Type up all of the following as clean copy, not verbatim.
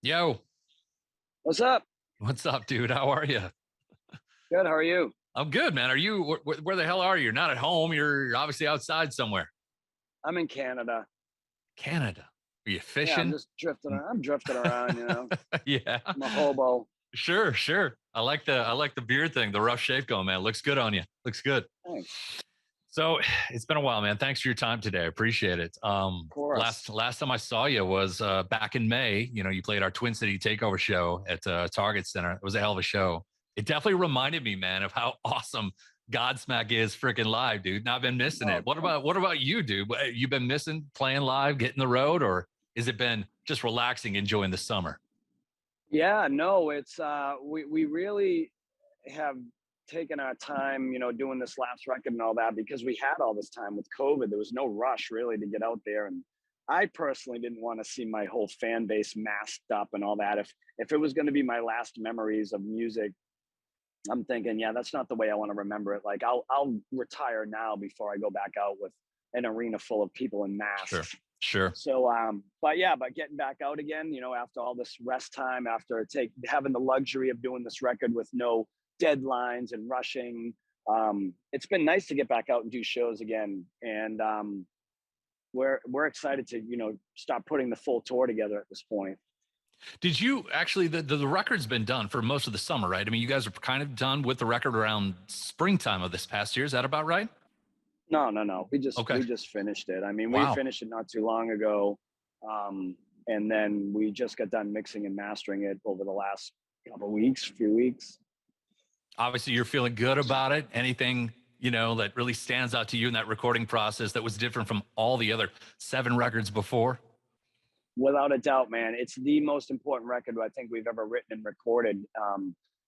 Yo, What's up? what's up, dude? How are you? Good. How are you? I'm good, man. Are you where the hell are you? You're not at home. You're obviously outside somewhere. I'm in Canada. Canada. Are you Yeah, I'm fishing? just drifting. I'm drifting around. Yeah. I'm a hobo. Sure, sure. I like the beard thing, the rough shape going, man. Looks good on you. Looks good. Thanks. So it's been a while, man. Thanks for your time today. I appreciate it. Of Last course. last time I saw you was back in May. You played our Twin City Takeover show at Target Center. It was a hell of a show. It definitely reminded me, man, of how awesome Godsmack is freaking live, dude. And I've been missing Oh, it. What thanks. about what about you, dude? You been missing playing live, getting the road, or has it been just relaxing, enjoying the summer? Yeah. No, it's we really have taken our time, doing this last record and all that because we had all this time with COVID. There was no rush really to get out there, and I personally didn't want to see my whole fan base masked up and all that. If it was going to be my last memories of music, I'm thinking, yeah, that's not the way I want to remember it. Like I'll retire now before I go back out with an arena full of people in Sure, masks. sure. So but getting back out again, after all this rest time, after take having the luxury of doing this record with no deadlines and rushing, it's been nice to get back out and do shows again. And we're excited to, start putting the full tour together at this point. Did you actually the record's been done for most of the summer, right? I mean, you guys are kind of done with the record around springtime of this past year. Is that about right? No, no, no. We just Okay. we just finished it. I mean, we Wow. finished it not too long ago, and then we just got done mixing and mastering it over the last few weeks. Obviously, you're feeling good about it. Anything, that really stands out to you in that recording process that was different from all the other seven records before? Without a doubt, man, it's the most important record I think we've ever written and recorded.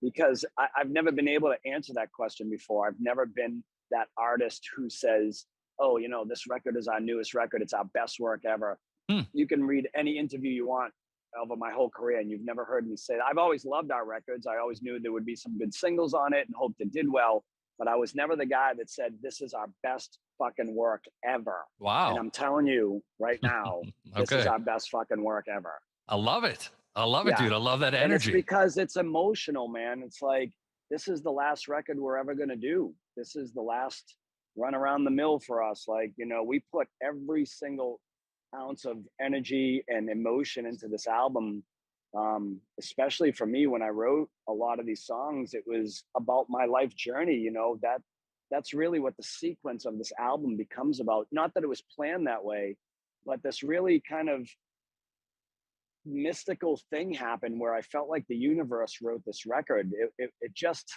Because I've never been able to answer that question before. I've never been that artist who says, "Oh, this record is our newest record. It's our best work ever." Hmm. You can read any interview you want over my whole career, and you've never heard me say that. I've always loved our records. I always knew there would be some good singles on it and hoped it did well. But I was never the guy that said, "This is our best fucking work ever." And Wow. I'm telling you right now, this is Okay. our best fucking work ever. I love it. I love it, Yeah. dude. I love that And it's energy. because it's emotional, man. It's like, this is the last record we're ever going to do. This is the last run around the mill for us. Like, we put every single ounce of energy and emotion into this album. Especially for me, when I wrote a lot of these songs, it was about my life journey. That's really what the sequence of this album becomes about. Not that it was planned that way, but this really kind of mystical thing happened where I felt like the universe wrote this record. It just,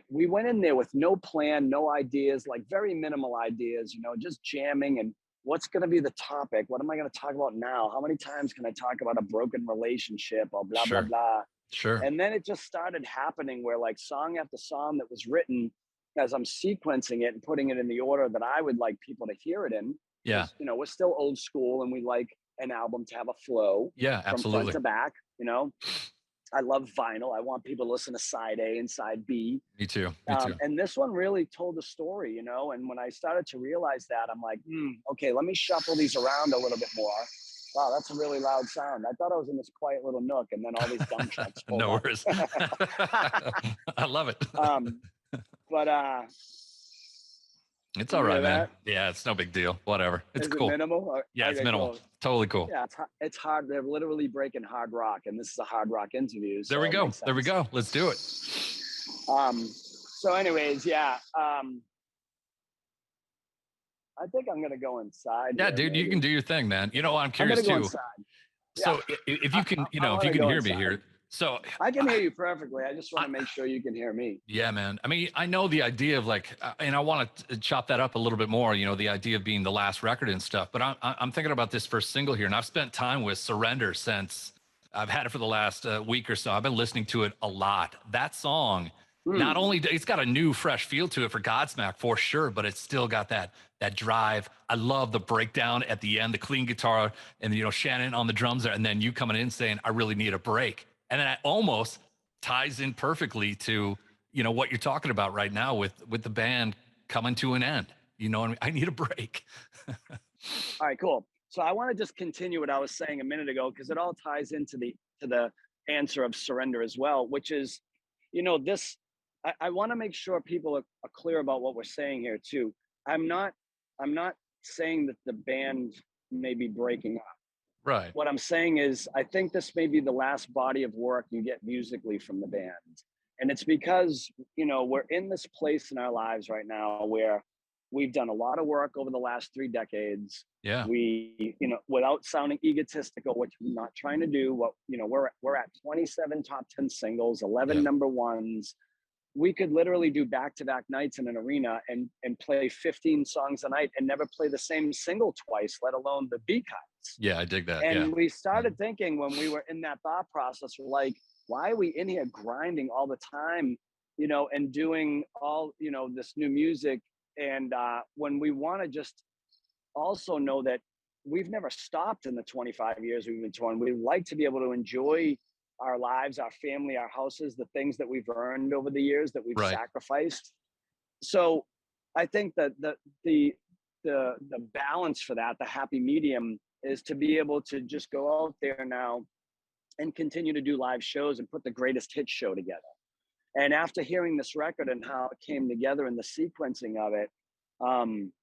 we went in there with no plan, no ideas, like very minimal ideas, just jamming and what's going to be the topic? What am I going to talk about now? How many times can I talk about a broken relationship or blah, blah, Sure. blah? Sure. And then it just started happening where like song after song that was written as I'm sequencing it and putting it in the order that I would like people to hear it in. Yeah. We're still old school and we like an album to have a flow Yeah, from front absolutely. to back. I love vinyl. I want people to listen to side A and side B. Me too. Me too. And this one really told a story, and when I started to realize that, I'm like, okay, let me shuffle these around a little bit more. Wow, that's a really loud sound. I thought I was in this quiet little nook, and then all these dump trucks pulled No up. worries. I love it. But It's you all right, hear man. that? Yeah, it's no big deal. Whatever. It's Is it cool. minimal? Yeah, it's Okay, minimal. cool. Totally cool. Yeah, it's hard. They're literally breaking hard rock, and this is a hard rock interview. So There we it go. makes There we sense. go. Let's do it. So anyways, yeah. I think I'm gonna go inside. Yeah, Here, dude, you maybe. can do your thing, man. I'm I'm curious gonna go too. inside. Yeah, So if you can, I if you want to can go hear me inside. here. So I can hear you perfectly. I just want I, to make sure you can hear me. yeah, man. I mean, I know the idea of like, and I want to chop that up a little bit more, the idea of being the last record and stuff, but I'm thinking about this first single here, and I've spent time with Surrender since I've had it for the last week or so. I've been listening to it a lot. That song, not only it's got a new fresh feel to it for Godsmack for sure, but it's still got that drive. I love the breakdown at the end, the clean guitar, and Shannon on the drums there, and then you coming in saying, "I really need a break," and then it almost ties in perfectly to what you're talking about right now with the band coming to an end. I need a break. All right, cool. So I want to just continue what I was saying a minute ago because it all ties into the answer of surrender as well, which is, this. I want to make sure people are clear about what we're saying here too. I'm not I'm not saying that the band may be breaking up. Right. What I'm saying is I think this may be the last body of work you get musically from the band. And it's because, we're in this place in our lives right now where we've done a lot of work over the last 3 decades. Yeah. We, without sounding egotistical, which I'm not trying to do, we're at 27 top 10 singles, 11 Yeah. number ones. We could literally do back-to-back nights in an arena and play 15 songs a night and never play the same single twice, let alone the B cuts. Yeah. I dig that. Yeah. And we Yeah. started thinking when we were in that thought process, we're like, why are we in here grinding all the time, and doing all, this new music? And when we want to just also know that we've never stopped in the 25 years we've been touring. We'd like to be able to enjoy our lives, our family, our houses, the things that we've earned over the years that we've Right. sacrificed. So I think that the balance for that, the happy medium, is to be able to just go out there now and continue to do live shows and put the greatest hit show together. And after hearing this record and how it came together and the sequencing of it, um,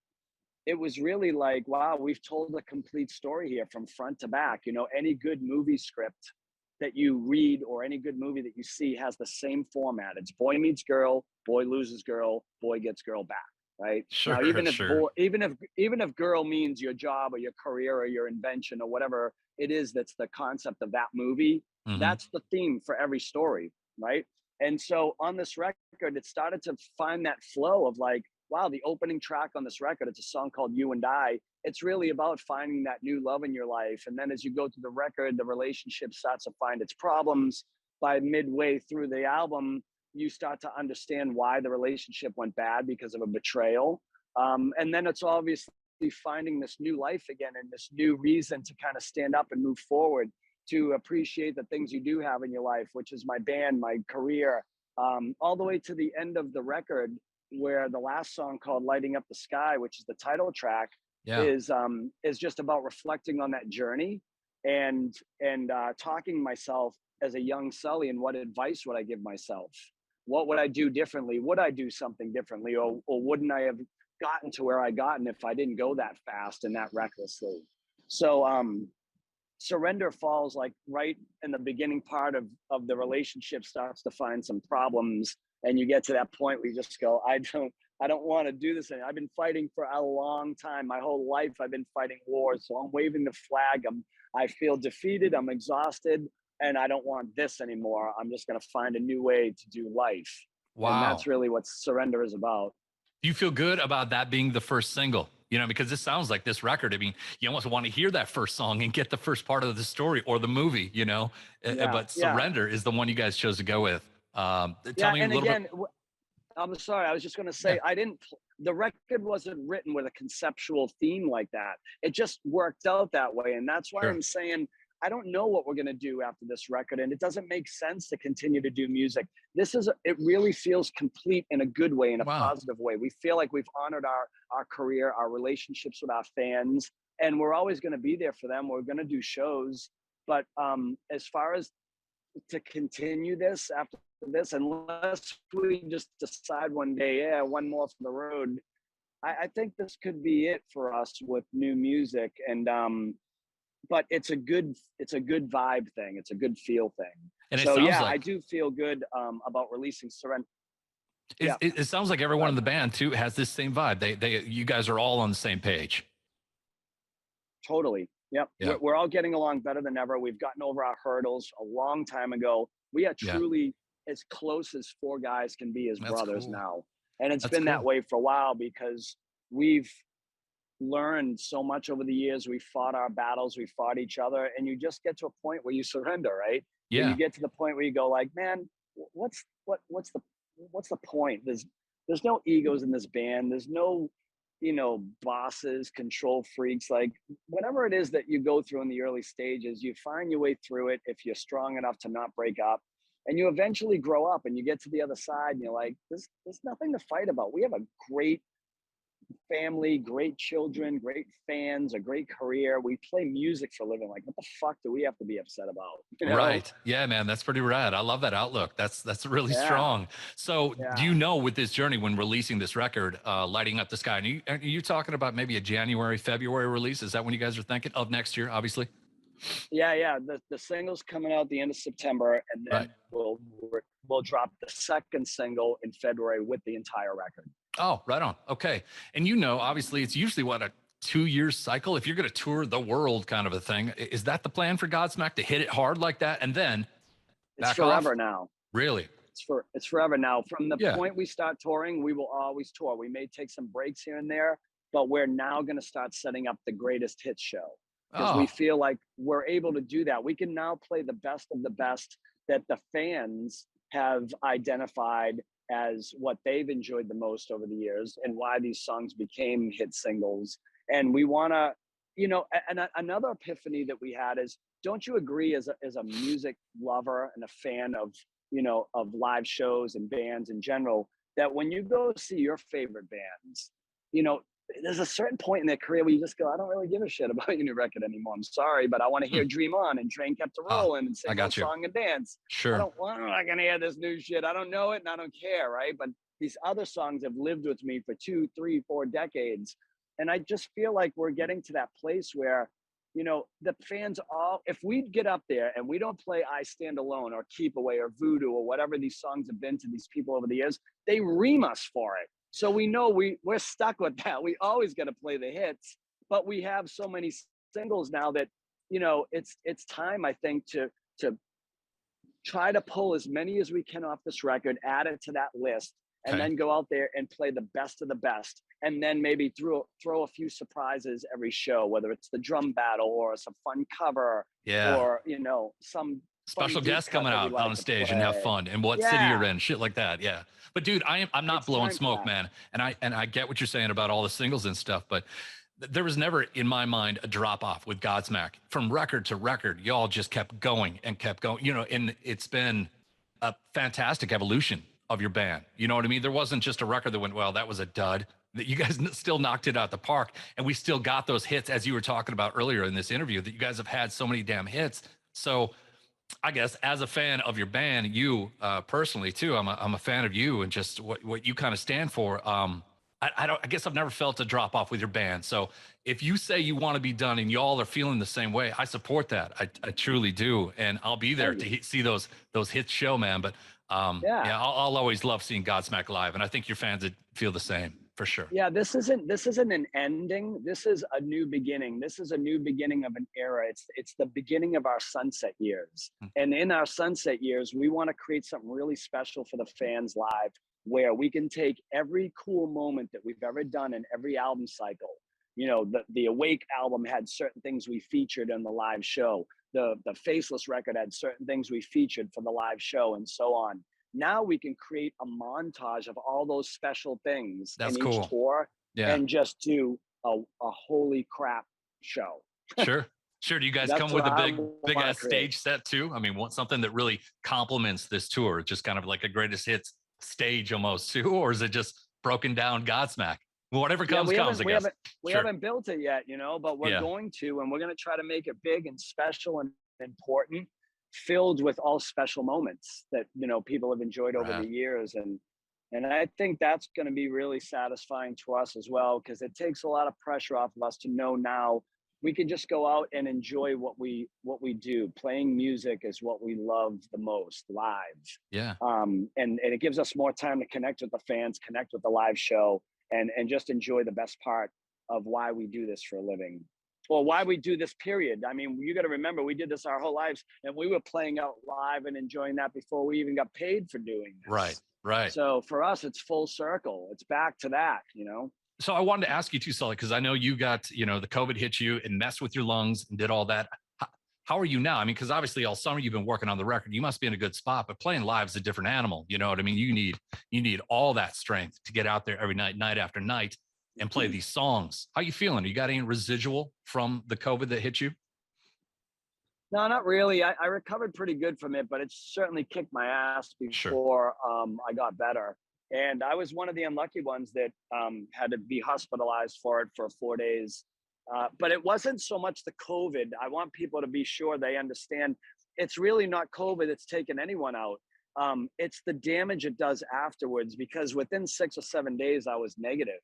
it was really like, wow, we've told a complete story here from front to back. Any good movie script that you read or any good movie that you see has the same format. It's boy meets girl, boy loses girl, boy gets girl back. Right now, Sure. Sure. even if girl means your job or your career or your invention or whatever it is, that's the concept of that movie. Hmm. That's the theme for every story, right? And so on this record, it started to find that flow of like, wow, the opening track on this record, it's a song called You and I. It's really about finding that new love in your life. And then as you go through the record, the relationship starts to find its problems. By midway through the album, you start to understand why the relationship went bad because of a betrayal. And then it's obviously finding this new life again and this new reason to kind of stand up and move forward, to appreciate the things you do have in your life, which is my band, my career, all the way to the end of the record, where the last song called "Lighting Up the Sky," which is the title track, Yeah. is just about reflecting on that journey and talking myself as a young Sully, and what advice would I give myself? What would I do differently? Would I do something differently, or wouldn't I have gotten to where I gotten if I didn't go that fast and that recklessly? So surrender falls like right in the beginning part of the relationship, starts to find some problems, and you get to that point where you just go, I don't want to do this anymore. I've been fighting for a long time, my whole life I've been fighting wars, so I'm waving the flag. I feel defeated, I'm exhausted, and I don't want this anymore. I'm just going to find a new way to do life. And that's Wow. really what surrender is about. Do you feel good about that being the first single? Because this sounds like this record. I mean, you almost want to hear that first song and get the first part of the story or the movie, Yeah, But yeah, Surrender is the one you guys chose to go with. Tell yeah. me a And little bit. again, I'm sorry. I was just going to Yeah, say the record wasn't written with a conceptual theme like that. It just worked out that way, and that's why sure. I'm saying I don't know what we're going to do after this record, and it doesn't make sense to continue to do music. It really feels complete in a good way, in a Wow. positive way. We feel like we've honored our career, our relationships with our fans, and we're always going to be there for them. We're going to do shows, but as far as to continue this after this, unless we just decide one day, yeah, one more for the road. I think this could be it for us with new music, and but it's a good vibe thing. It's a good feel thing. And it So sounds yeah, I like do feel good about releasing Surrender. it, Yeah, it, it sounds like go everyone in ahead. the band too has this same vibe. You guys are all on the same page. Totally. Yep. Yeah. We're all getting along better than ever. We've gotten over our hurdles a long time ago. We are Yeah. truly as close as four guys can be as That's brothers cool. now. And it's That's been that cool. way for a while because we've learned so much over the years. We fought our battles, we fought each other, and you just get to a point where you surrender, right? You Yeah. get to the point where you go like, man, what's the point? There's no egos in this band. There's no, bosses, control freaks. Like whatever it is that you go through in the early stages, you find your way through it if you're strong enough to not break up. And you eventually grow up and you get to the other side and you're like, there's nothing to fight about. We have a great family, great children, great fans, a great career. We play music for a living. Like, what the fuck do we have to be upset about? You know? Right. Yeah, man, that's pretty rad. I love that outlook. That's really Yeah, strong. So, do yeah. you know with this journey when releasing this record, Lighting Up the Sky, and are you talking about maybe a January, February release? Is that when you guys are thinking of next year, obviously? Yeah, yeah. The single's coming out the end of September, and Right. then we'll drop the second single in February with the entire record. Oh, right on. Okay. And obviously it's usually what, a 2 year cycle if you're going to tour the world kind of a thing. Is that the plan for Godsmack, to hit it hard like that and then It's back off? forever now. Really? It's forever now. From the Yeah. point we start touring, we will always tour. We may take some breaks here and there, but we're now going to start setting up the greatest hits show because we Oh, feel like we're able to do that. We can now play the best of the best that the fans have identified as what they've enjoyed the most over the years and why these songs became hit singles. And we want to, and another epiphany that we had is, don't you agree, as a music lover and a fan of of live shows and bands in general, that when you go see your favorite bands, you know, there's a certain point in their career where you just go, I don't really give a shit about your new record anymore. I'm sorry, but I want to hmm. hear Dream On and Train Kept a Ah, Rolling and I Sing a got you. Song and Dance. Sure. I'm not gonna hear this new shit. I don't know it and I don't care, right? But these other songs have lived with me for 2, 3, 4 decades. And I just feel like we're getting to that place where the fans all, if we get up there and we don't play I Stand Alone or Keep Away or Voodoo or whatever these songs have been to these people over the years, they ream us for it. So we know we're stuck with that. We always got to play the hits, but we have so many singles now that it's time, I think, to try to pull as many as we can off this record, add it to that list, and Okay. then go out there and play the best of the best. And then maybe throw a few surprises every show, whether it's the drum battle or some fun cover Yeah. or some fun Special deep guests cut coming that we out on like to stage and have play. fun, and what city you're Yeah, in, shit like that. Yeah. But dude, I'm not it's blowing time for smoke, that. man. And I get what you're saying about all the singles and stuff, but there was never in my mind a drop off with Godsmack. From record to record, y'all just kept going and kept going, and it's been a fantastic evolution of your band. You know what I mean? There wasn't just a record that went, well, that was a dud. That you guys still knocked it out the park, and we still got those hits, as you were talking about earlier in this interview, that you guys have had so many damn hits. So I guess as a fan of your band, you personally too, I'm a fan of you and just what you kind of stand for. I guess I've never felt a drop off with your band. So if you say you want to be done and y'all are feeling the same way, I support that. I truly do, and I'll be there Thank to you. see those hits show, man. But Yeah. yeah, I'll always love seeing Godsmack live, and I think your fans would feel the same for sure. Yeah, this isn't an ending. This is a new beginning. This is a new beginning of an era. It's the beginning of our sunset years. Hmm. And in our sunset years, we want to create something really special for the fans live, where we can take every cool moment that we've ever done in every album cycle. The Awake album had certain things we featured in the live show. The Faceless record had certain things we featured for the live show, and so on. Now we can create a montage of all those special things in That's each cool. tour Yeah. and just do a holy crap show. Sure. Sure. Do you guys That's come what with a I big want to ass create. stage set too? I mean, want something that really complements this tour, just kind of like a greatest hits stage almost too, or is it just broken down Godsmack? Whatever Yeah, comes, comes, I we guess. haven't we Sure. haven't built it yet, but we're Yeah. going to, and we're going to try to make it big and special and important, filled with all special moments that people have enjoyed over the Rad. years. And I think that's going to be really satisfying to us as well, because it takes a lot of pressure off of us to know now we can just go out and enjoy what we do. Playing music is what we love the most, live. Yeah. And it gives us more time to connect with the fans, connect with the live show, and just enjoy the best part of why we do this for a living, or why we do this, period. I mean, you got to remember, we did this our whole lives, and we were playing out live and enjoying that before we even got paid for doing Right. this. Right. So for us, it's full circle. It's back to that. So I wanted to ask you too, Sully, because I know you got, the COVID hit you and messed with your lungs and did all that. How are you now? I mean, because obviously all summer you've been working on the record. You must be in a good spot, but playing live is a different animal. You know what I mean? You need all that strength to get out there every night, night after night, and play these songs. How you feeling? You got any residual from the COVID that hit you? No, not really. I recovered pretty good from it, but it certainly kicked my ass Sure. before I got better. And I was one of the unlucky ones that had to be hospitalized for it for 4 days. But it wasn't so much the COVID. I want people to be sure they understand it's really not COVID that's taken anyone out. It's the damage it does afterwards, because within 6 or 7 days, I was negative,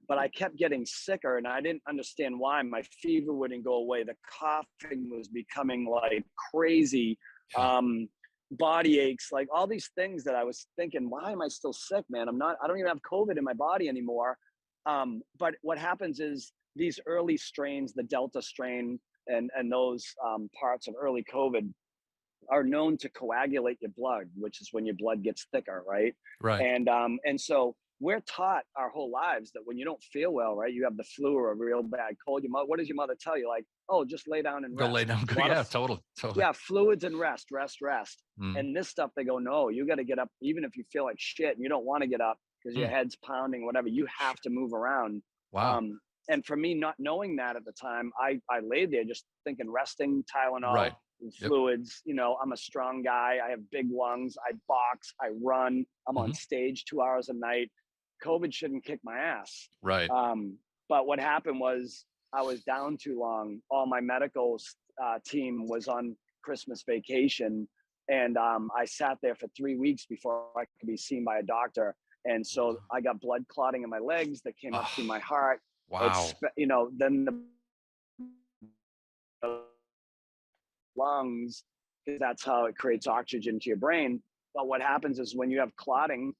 but I kept getting sicker and I didn't understand why. My fever wouldn't go away. The coughing was becoming like crazy. Yeah. Body aches, like all these things that I was thinking, why am I still sick, man? I don't even have COVID in my body anymore. But what happens is these early strains, the Delta strain and those parts of early COVID are known to coagulate your blood, which is when your blood gets thicker, right? Right. And so we're taught our whole lives that when you don't feel well, right, you have the flu or a real bad cold. Your mother, what does your mother tell you? Like, oh, just lay down and Go lay rest. down. A lot Yeah, of totally. Totally. yeah, fluids and rest. Mm. And this stuff, they go, no, you got to get up, even if you feel like shit and you don't want to get up because your Mm. head's pounding, whatever. You have to move around. Wow. And for me, not knowing that at the time, I laid there just thinking, resting, Tylenol, Right. Yep. fluids. You know, I'm a strong guy. I have big lungs. I box. I run. I'm on stage 2 hours a night. COVID shouldn't kick my ass. Right. But what happened was I was down too long. All my medical team was on Christmas vacation, and I sat there for 3 weeks before I could be seen by a doctor. And so I got blood clotting in my legs that came up through my heart. Wow. Then the lungs, because that's how it creates oxygen to your brain. But what happens is when you have clotting,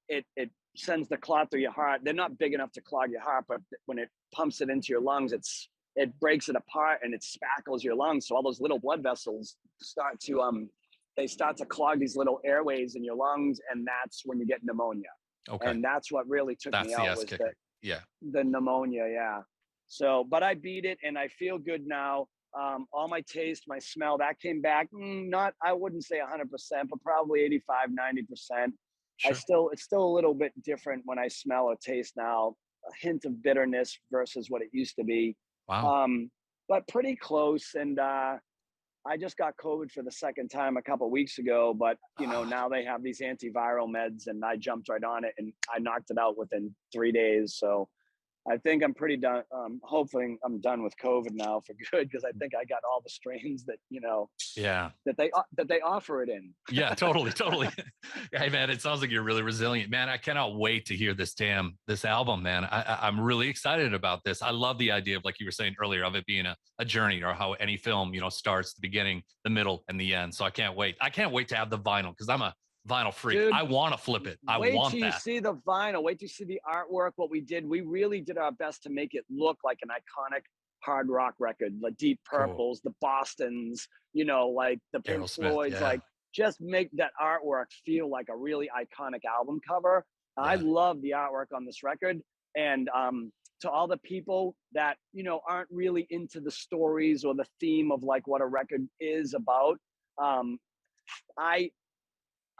it sends the clot through your heart. They're not big enough to clog your heart, but when it pumps it into your lungs, it breaks it apart and it spackles your lungs. So all those little blood vessels start to clog these little airways in your lungs, and that's when you get pneumonia. Okay. And that's what really took That's me the out, ass was kicker. Yeah. the pneumonia. Yeah. So, but I beat it and I feel good now. All my taste, my smell, that came back. I wouldn't say 100%, but probably 85, 90%. Sure. It's still a little bit different when I smell or taste now, a hint of bitterness versus what it used to be. Wow. But pretty close. And I just got COVID for the second time a couple of weeks ago, but now they have these antiviral meds and I jumped right on it and I knocked it out within 3 days. So I think I'm pretty done. Hopefully I'm done with COVID now for good, because I think I got all the strains that, Yeah. that they offer it in. Yeah, totally. Hey man, it sounds like you're really resilient, man. I cannot wait to hear this album, man. I'm really excited about this. I love the idea of, like you were saying earlier, of it being a journey, or how any film, starts the beginning, the middle, and the end. So I can't wait to have the vinyl, because I'm a vinyl freak. Dude, I want to flip it. Wait want till that. you see the vinyl. Wait till you see the artwork. What we did, we really did our best to make it look like an iconic hard rock record, the Deep Purples, the Bostons, like the Pink Floyds, like just make that artwork feel like a really iconic album cover. Yeah. I love the artwork on this record. And to all the people that, aren't really into the stories or the theme of like what a record is about,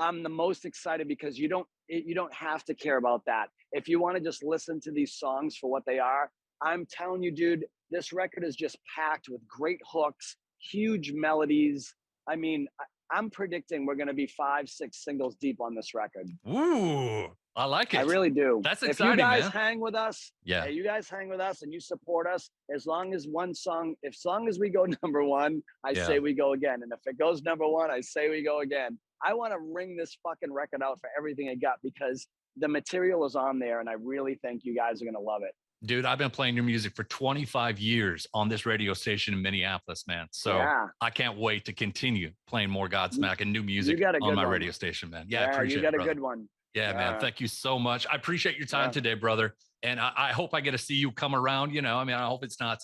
I'm the most excited, because you don't have to care about that. If you want to just listen to these songs for what they are, I'm telling you, dude, this record is just packed with great hooks, huge melodies. I mean, I'm predicting we're going to be 5-6 singles deep on this record. Ooh, I like it. I really do. That's exciting, if you guys hang with us, you guys hang with us and you support us, as long as we go number one, I say we go again. And if it goes number one, I say we go again. I want to wring this fucking record out for everything it got, because the material is on there and I really think you guys are going to love it. Dude, I've been playing your music for 25 years on this radio station in Minneapolis, man. So I can't wait to continue playing more Godsmack and new music on my radio station, man. Yeah, I appreciate it. You got a good one. Yeah, man. Thank you so much. I appreciate your time today, brother. And I hope I get to see you come around. I hope it's not,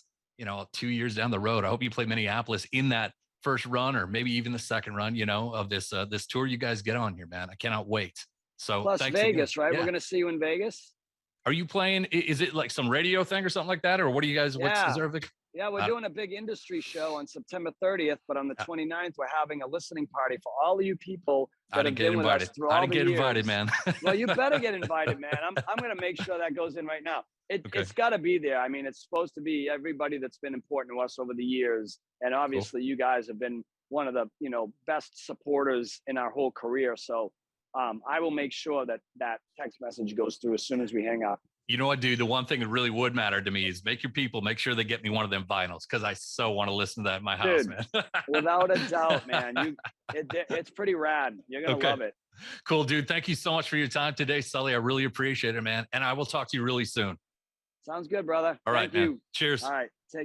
2 years down the road. I hope you play Minneapolis in that first run, or maybe even the second run, of this tour you guys get on here, man. I cannot wait. So plus Vegas, again. right? We're going to see you in Vegas. Are you playing? Is it like some radio thing or something like that? Or what do you guys, is there a big? Yeah, we're doing a big industry show on September 30th, but on the 29th, we're having a listening party for all of you people that have been with us through all the years. I didn't get invited, man. Well, you better get invited, man. I'm going to make sure that goes in right now. It's got to be there. I mean, it's supposed to be everybody that's been important to us over the years. And obviously you guys have been one of the, best supporters in our whole career. So I will make sure that that text message goes through as soon as we hang up. You know what, dude? The one thing that really would matter to me is make sure they get me one of them vinyls, because I so want to listen to that in my house, Dude, man. without a doubt, man. It's pretty rad. You're gonna Okay. love it. Cool, dude. Thank you so much for your time today, Sully. I really appreciate it, man. And I will talk to you really soon. Sounds good, brother. All right, Thank man. you. Cheers. All right. Take